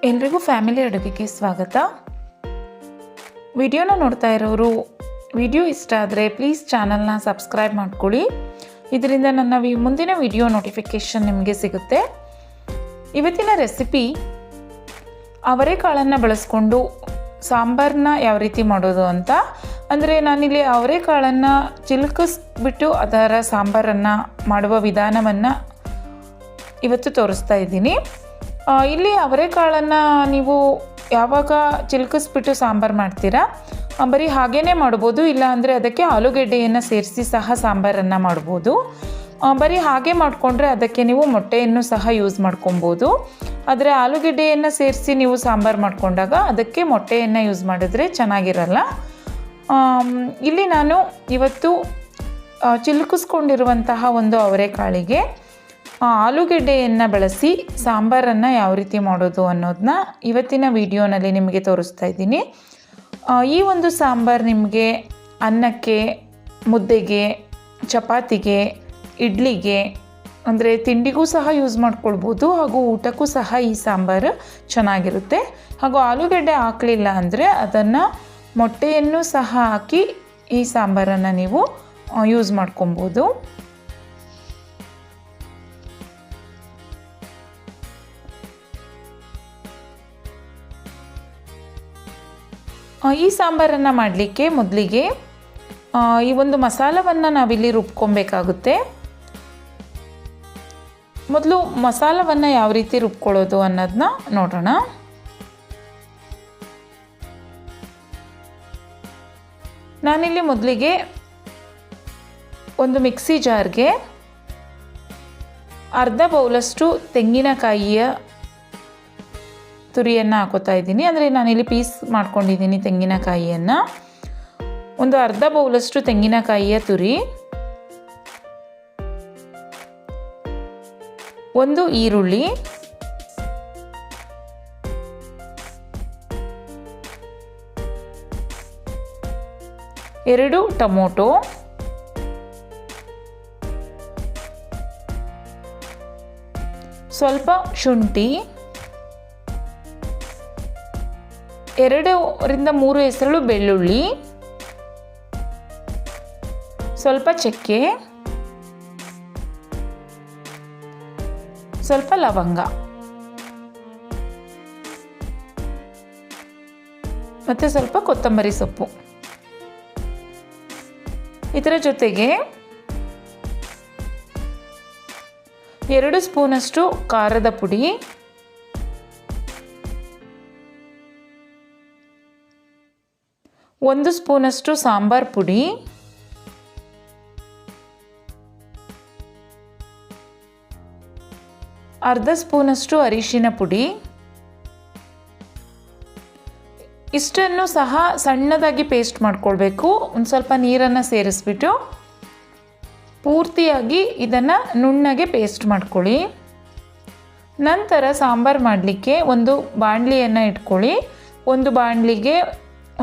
ಎಲ್ರಿಗೂ ಫ್ಯಾಮಿಲಿ ಅಡುಗೆಗೆ ಸ್ವಾಗತ. ವಿಡಿಯೋನ ನೋಡ್ತಾ ಇರೋರು ವಿಡಿಯೋ ಇಷ್ಟ ಆದರೆ ಪ್ಲೀಸ್ ಚಾನಲ್ನ ಸಬ್ಸ್ಕ್ರೈಬ್ ಮಾಡ್ಕೊಳ್ಳಿ. ಇದರಿಂದ ನನ್ನ ಮುಂದಿನ ವಿಡಿಯೋ ನೋಟಿಫಿಕೇಷನ್ ನಿಮಗೆ ಸಿಗುತ್ತೆ. ಇವತ್ತಿನ ರೆಸಿಪಿ ಅವರೆಕಾಳನ್ನು ಬಳಸ್ಕೊಂಡು ಸಾಂಬಾರನ್ನ ಯಾವ ರೀತಿ ಮಾಡೋದು ಅಂತ. ಅಂದರೆ ನಾನಿಲ್ಲಿ ಅವರೆಕಾಳನ್ನು ಚಿಲುಕಿಸ್ಬಿಟ್ಟು ಅದರ ಸಾಂಬಾರನ್ನು ಮಾಡುವ ವಿಧಾನವನ್ನು ಇವತ್ತು ತೋರಿಸ್ತಾ ಇದ್ದೀನಿ. ಇಲ್ಲಿ ಅವರೆಕಾಳನ್ನು ನೀವು ಯಾವಾಗ ಚಿಲುಕಿಸ್ಬಿಟ್ಟು ಸಾಂಬಾರು ಮಾಡ್ತೀರಾ ಬರೀ ಹಾಗೇ ಮಾಡ್ಬೋದು, ಇಲ್ಲ ಅಂದರೆ ಅದಕ್ಕೆ ಆಲೂಗೆಡ್ಡೆಯನ್ನು ಸೇರಿಸಿ ಸಹ ಸಾಂಬಾರನ್ನು ಮಾಡ್ಬೋದು. ಬರೀ ಹಾಗೆ ಮಾಡಿಕೊಂಡ್ರೆ ಅದಕ್ಕೆ ನೀವು ಮೊಟ್ಟೆಯನ್ನು ಸಹ ಯೂಸ್ ಮಾಡ್ಕೊಬೋದು. ಆದರೆ ಆಲೂಗೆಡ್ಡೆಯನ್ನು ಸೇರಿಸಿ ನೀವು ಸಾಂಬಾರು ಮಾಡಿಕೊಂಡಾಗ ಅದಕ್ಕೆ ಮೊಟ್ಟೆಯನ್ನು ಯೂಸ್ ಮಾಡಿದ್ರೆ ಚೆನ್ನಾಗಿರಲ್ಲ. ಇಲ್ಲಿ ನಾನು ಇವತ್ತು ಚಿಲುಕಿಸ್ಕೊಂಡಿರುವಂತಹ ಒಂದು ಅವರೆಕಾಳಿಗೆ ಆಲೂಗೆಡ್ಡೆಯನ್ನು ಬಳಸಿ ಸಾಂಬಾರನ್ನು ಯಾವ ರೀತಿ ಮಾಡೋದು ಅನ್ನೋದನ್ನ ಇವತ್ತಿನ ವಿಡಿಯೋನಲ್ಲಿ ನಿಮಗೆ ತೋರಿಸ್ತಾ ಇದ್ದೀನಿ. ಈ ಒಂದು ಸಾಂಬಾರು ನಿಮಗೆ ಅನ್ನಕ್ಕೆ, ಮುದ್ದೆಗೆ, ಚಪಾತಿಗೆ, ಇಡ್ಲಿಗೆ ಅಂದರೆ ತಿಂಡಿಗೂ ಸಹ ಯೂಸ್ ಮಾಡ್ಕೊಳ್ಬೋದು, ಹಾಗೂ ಊಟಕ್ಕೂ ಸಹ ಈ ಸಾಂಬಾರು ಚೆನ್ನಾಗಿರುತ್ತೆ. ಹಾಗೂ ಆಲೂಗೆಡ್ಡೆ ಹಾಕಲಿಲ್ಲ ಅಂದರೆ ಅದನ್ನು ಮೊಟ್ಟೆಯನ್ನು ಸಹ ಹಾಕಿ ಈ ಸಾಂಬಾರನ್ನು ನೀವು ಯೂಸ್ ಮಾಡ್ಕೊಬೋದು. ಈ ಸಾಂಬಾರನ್ನು ಮಾಡಲಿಕ್ಕೆ ಮೊದಲಿಗೆ ಈ ಒಂದು ಮಸಾಲವನ್ನು ನಾವಿಲ್ಲಿ ರುಬ್ಕೊಬೇಕಾಗುತ್ತೆ. ಮೊದಲು ಮಸಾಲವನ್ನು ಯಾವ ರೀತಿ ರುಬ್ಕೊಳ್ಳೋದು ಅನ್ನೋದನ್ನ ನೋಡೋಣ. ನಾನಿಲ್ಲಿ ಮೊದಲಿಗೆ ಒಂದು ಮಿಕ್ಸಿ ಜಾರ್ಗೆ ಅರ್ಧ ಬೌಲಷ್ಟು ತೆಂಗಿನಕಾಯಿಯ ತುರಿಯನ್ನು ಹಾಕೋತಾ ಇದ್ದೀನಿ. ಅಂದರೆ ನಾನಿಲ್ಲಿ ಪೀಸ್ ಮಾಡ್ಕೊಂಡಿದ್ದೀನಿ ತೆಂಗಿನಕಾಯಿಯನ್ನು. ಒಂದು ಅರ್ಧ ಬೌಲಷ್ಟು ತೆಂಗಿನಕಾಯಿಯ ತುರಿ, ಒಂದು ಈರುಳ್ಳಿ, ಎರಡು ಟೊಮೊಟೊ, ಸ್ವಲ್ಪ ಶುಂಠಿ, 2 3 ಹೆಸರು ಬೆಳ್ಳುಳ್ಳಿ, ಸ್ವಲ್ಪ ಚಕ್ಕೆ, ಸ್ವಲ್ಪ ಲವಂಗ ಮತ್ತು ಸ್ವಲ್ಪ ಕೊತ್ತಂಬರಿ ಸೊಪ್ಪು. ಇದರ ಜೊತೆಗೆ 2 ಸ್ಪೂನಷ್ಟು ಖಾರದ ಪುಡಿ, 1 ಸ್ಪೂನಷ್ಟು ಸಾಂಬಾರ್ ಪುಡಿ, ಅರ್ಧ ಸ್ಪೂನಷ್ಟು ಅರಿಶಿನ ಪುಡಿ. ಇಷ್ಟನ್ನು ಸಹ ಸಣ್ಣದಾಗಿ ಪೇಸ್ಟ್ ಮಾಡ್ಕೊಳ್ಬೇಕು. ಒಂದು ಸ್ವಲ್ಪ ನೀರನ್ನು ಸೇರಿಸ್ಬಿಟ್ಟು ಪೂರ್ತಿಯಾಗಿ ಇದನ್ನು ನುಣ್ಣಗೆ ಪೇಸ್ಟ್ ಮಾಡ್ಕೊಳ್ಳಿ. ನಂತರ ಸಾಂಬಾರು ಮಾಡಲಿಕ್ಕೆ ಒಂದು ಬಾಣಲಿಯನ್ನು ಇಟ್ಕೊಳ್ಳಿ. ಒಂದು ಬಾಣಲಿಗೆ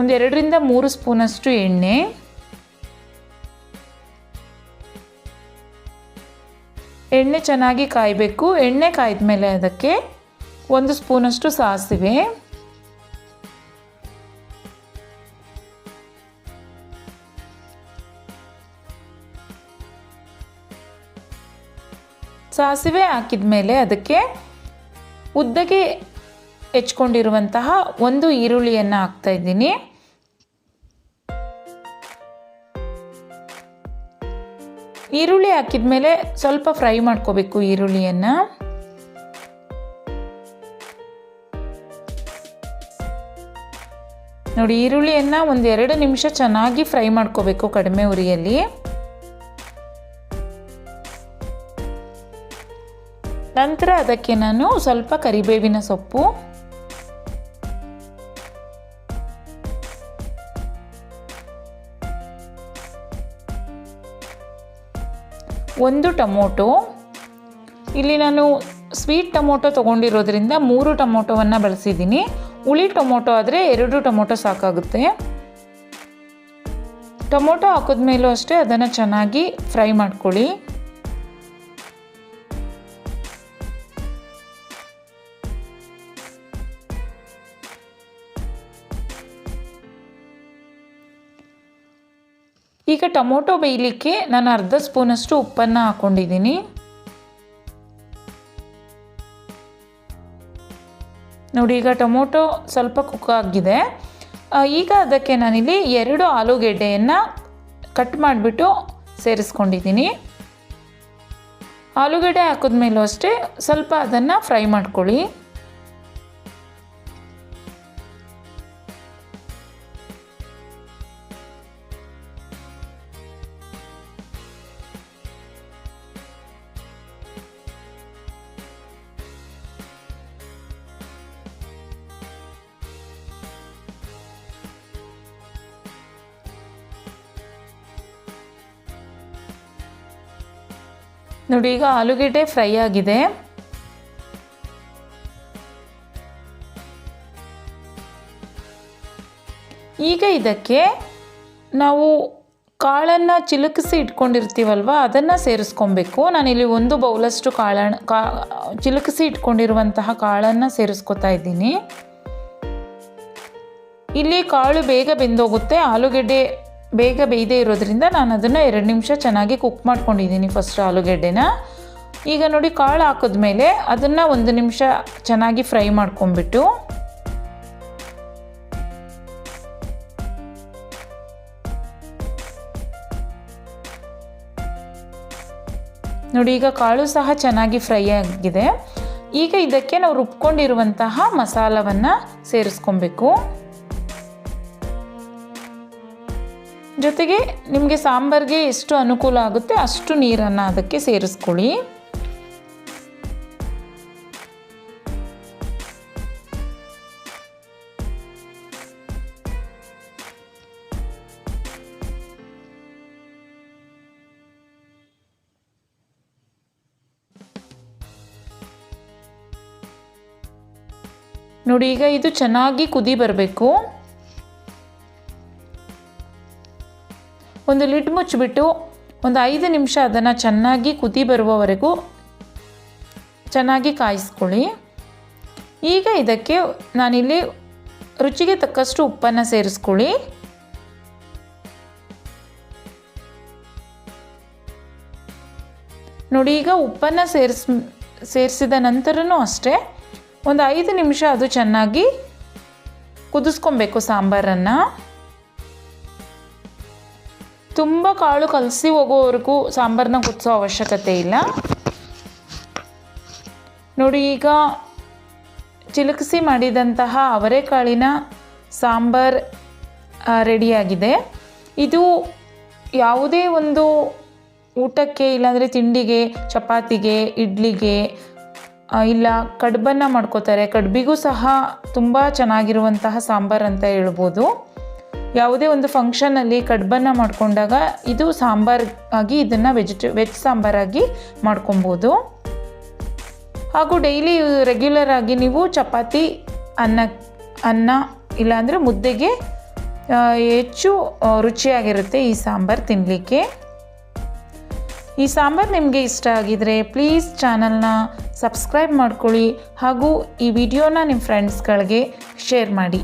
2 3 ಸ್ಪೂನಷ್ಟು ಎಣ್ಣೆ, ಎಣ್ಣೆ ಚೆನ್ನಾಗಿ ಕಾಯಬೇಕು. ಎಣ್ಣೆ ಕಾಯ್ದ ಮೇಲೆ ಅದಕ್ಕೆ 1 ಸ್ಪೂನಷ್ಟು ಸಾಸಿವೆ, ಸಾಸಿವೆ ಹಾಕಿದ ಮೇಲೆ ಅದಕ್ಕೆ ಉದ್ದಗೆ ಹೆಚ್ಕೊಂಡಿರುವಂತಹ 1 ಈರುಳ್ಳಿಯನ್ನು ಹಾಕ್ತಾ ಇದ್ದೀನಿ. ಈರುಳ್ಳಿ ಹಾಕಿದ ಮೇಲೆ ಸ್ವಲ್ಪ ಫ್ರೈ ಮಾಡ್ಕೋಬೇಕು ಈರುಳ್ಳಿಯನ್ನು. ನೋಡಿ, ಈರುಳ್ಳಿಯನ್ನು 1-2 ನಿಮಿಷ ಚೆನ್ನಾಗಿ ಫ್ರೈ ಮಾಡ್ಕೋಬೇಕು ಕಡಿಮೆ ಉರಿಯಲ್ಲಿ. ನಂತರ ಅದಕ್ಕೆ ನಾನು ಸ್ವಲ್ಪ ಕರಿಬೇವಿನ ಸೊಪ್ಪು, ಒಂದು ಟೊಮೊಟೊ, ಇಲ್ಲಿ ನಾನು ಸ್ವೀಟ್ ಟೊಮೊಟೊ ತೊಗೊಂಡಿರೋದ್ರಿಂದ 3 ಟೊಮೊಟೊವನ್ನು ಬಳಸಿದ್ದೀನಿ. ಹುಳಿ ಟೊಮೊಟೊ ಆದರೆ 2 ಟೊಮೊಟೊ ಸಾಕಾಗುತ್ತೆ. ಟೊಮೊಟೊ ಹಾಕಿದ್ಮೇಲೂ ಅಷ್ಟೇ ಅದನ್ನು ಚೆನ್ನಾಗಿ ಫ್ರೈ ಮಾಡ್ಕೊಳ್ಳಿ. ಈಗ ಟೊಮೊಟೊ ಬೇಯಲಿಕ್ಕೆ ನಾನು ಅರ್ಧ ಸ್ಪೂನಷ್ಟು ಉಪ್ಪನ್ನು ಹಾಕ್ಕೊಂಡಿದ್ದೀನಿ. ನೋಡಿ, ಈಗ ಟೊಮೊಟೊ ಸ್ವಲ್ಪ ಕುಕ್ ಆಗಿದೆ. ಈಗ ಅದಕ್ಕೆ ನಾನಿಲ್ಲಿ 2 ಆಲೂಗೆಡ್ಡೆಯನ್ನು ಕಟ್ ಮಾಡಿಬಿಟ್ಟು ಸೇರಿಸ್ಕೊಂಡಿದ್ದೀನಿ. ಆಲೂಗಡ್ಡೆ ಹಾಕಿದ್ಮೇಲೂ ಅಷ್ಟೇ ಸ್ವಲ್ಪ ಅದನ್ನು ಫ್ರೈ ಮಾಡ್ಕೊಳ್ಳಿ. ನೋಡಿ, ಈಗ ಆಲೂಗೆಡ್ಡೆ ಫ್ರೈ ಆಗಿದೆ. ಈಗ ಇದಕ್ಕೆ ನಾವು ಕಾಳನ್ನು ಚಿಲುಕಿಸಿ ಇಟ್ಕೊಂಡಿರ್ತೀವಲ್ವ, ಅದನ್ನು ಸೇರಿಸ್ಕೊಬೇಕು. ನಾನಿಲ್ಲಿ 1 ಬೌಲಷ್ಟು ಚಿಲುಕಿಸಿ ಇಟ್ಕೊಂಡಿರುವಂತಹ ಕಾಳನ್ನು ಸೇರಿಸ್ಕೊತಾ ಇದ್ದೀನಿ. ಇಲ್ಲಿ ಕಾಳು ಬೇಗ ಬೆಂದೋಗುತ್ತೆ, ಆಲೂಗೆಡ್ಡೆ ಬೇಗ ಬೇಯದೇ ಇರೋದ್ರಿಂದ ನಾನು ಅದನ್ನು 2 ನಿಮಿಷ ಚೆನ್ನಾಗಿ ಕುಕ್ ಮಾಡ್ಕೊಂಡಿದ್ದೀನಿ ಫಸ್ಟ್ ಆಲೂಗೆಡ್ಡೆನ. ಈಗ ನೋಡಿ, ಕಾಳು ಹಾಕಿದ್ಮೇಲೆ ಅದನ್ನು 1 ನಿಮಿಷ ಚೆನ್ನಾಗಿ ಫ್ರೈ ಮಾಡ್ಕೊಂಬಿಟ್ಟು ನೋಡಿ, ಈಗ ಕಾಳು ಸಹ ಚೆನ್ನಾಗಿ ಫ್ರೈ ಆಗಿದೆ. ಈಗ ಇದಕ್ಕೆ ನಾವು ರುಬ್ಕೊಂಡಿರುವಂತಹ ಮಸಾಲವನ್ನು ಸೇರಿಸ್ಕೊಬೇಕು. ಜೊತೆಗೆ ನಿಮಗೆ ಸಾಂಬಾರಿಗೆ ಎಷ್ಟು ಅನುಕೂಲ ಆಗುತ್ತೆ ಅಷ್ಟು ನೀರನ್ನು ಅದಕ್ಕೆ ಸೇರಿಸ್ಕೊಳ್ಳಿ. ನೋಡಿ, ಈಗ ಇದು ಚೆನ್ನಾಗಿ ಕುದಿ ಬರಬೇಕು. ಒಂದು ಲಿಡ್ ಮುಚ್ಚಿಬಿಟ್ಟು ಒಂದು 5 ನಿಮಿಷ ಅದನ್ನು ಚೆನ್ನಾಗಿ ಕುದಿ ಬರುವವರೆಗೂ ಚೆನ್ನಾಗಿ ಕಾಯಿಸ್ಕೊಳ್ಳಿ. ಈಗ ಇದಕ್ಕೆ ನಾನಿಲ್ಲಿ ರುಚಿಗೆ ತಕ್ಕಷ್ಟು ಉಪ್ಪನ್ನು ಸೇರಿಸ್ಕೊಳ್ಳಿ. ನೋಡಿ, ಈಗ ಉಪ್ಪನ್ನು ಸೇರಿಸಿದ ನಂತರನೂ ಅಷ್ಟೇ ಒಂದು 5 ನಿಮಿಷ ಅದು ಚೆನ್ನಾಗಿ ಕುದಿಸ್ಕೊಬೇಕು ಸಾಂಬಾರನ್ನು. ತುಂಬ ಕಾಳು ಕಲಸಿ ಹೋಗೋವರೆಗೂ ಸಾಂಬಾರನ್ನ ಕುದಿಸೋ ಅವಶ್ಯಕತೆ ಇಲ್ಲ. ನೋಡಿ, ಈಗ ಚಿಲುಕಿಸಿ ಮಾಡಿದಂತಹ ಅವರೆಕಾಳಿನ ಸಾಂಬಾರ್ ರೆಡಿಯಾಗಿದೆ. ಇದು ಯಾವುದೇ ಒಂದು ಊಟಕ್ಕೆ, ಇಲ್ಲಾಂದರೆ ತಿಂಡಿಗೆ, ಚಪಾತಿಗೆ, ಇಡ್ಲಿಗೆ, ಇಲ್ಲ ಕಡುಬನ್ನು ಮಾಡ್ಕೋತಾರೆ, ಕಡುಬಿಗೂ ಸಹ ತುಂಬ ಚೆನ್ನಾಗಿರುವಂತಹ ಸಾಂಬಾರು ಅಂತ ಹೇಳ್ಬೋದು. ಯಾವುದೇ ಒಂದು ಫಂಕ್ಷನಲ್ಲಿ ಕಡುಬನ್ನು ಮಾಡಿಕೊಂಡಾಗ ಇದು ಸಾಂಬಾರಾಗಿ ಇದನ್ನು ವೆಜ್ ಸಾಂಬಾರಾಗಿ ಮಾಡ್ಕೊಬೋದು. ಹಾಗೂ ಡೈಲಿ ರೆಗ್ಯುಲರ್ ಆಗಿ ನೀವು ಚಪಾತಿ, ಅನ್ನ ಇಲ್ಲಾಂದರೆ ಮುದ್ದೆಗೆ ಹೆಚ್ಚು ರುಚಿಯಾಗಿರುತ್ತೆ ಈ ಸಾಂಬಾರು ತಿನ್ನಲಿಕ್ಕೆ. ಈ ಸಾಂಬಾರು ನಿಮಗೆ ಇಷ್ಟ ಆಗಿದರೆ ಪ್ಲೀಸ್ ಚಾನಲ್ನ ಸಬ್ಸ್ಕ್ರೈಬ್ ಮಾಡ್ಕೊಳ್ಳಿ ಹಾಗೂ ಈ ವಿಡಿಯೋನ ನಿಮ್ಮ ಫ್ರೆಂಡ್ಸ್ಗಳಿಗೆ ಶೇರ್ ಮಾಡಿ.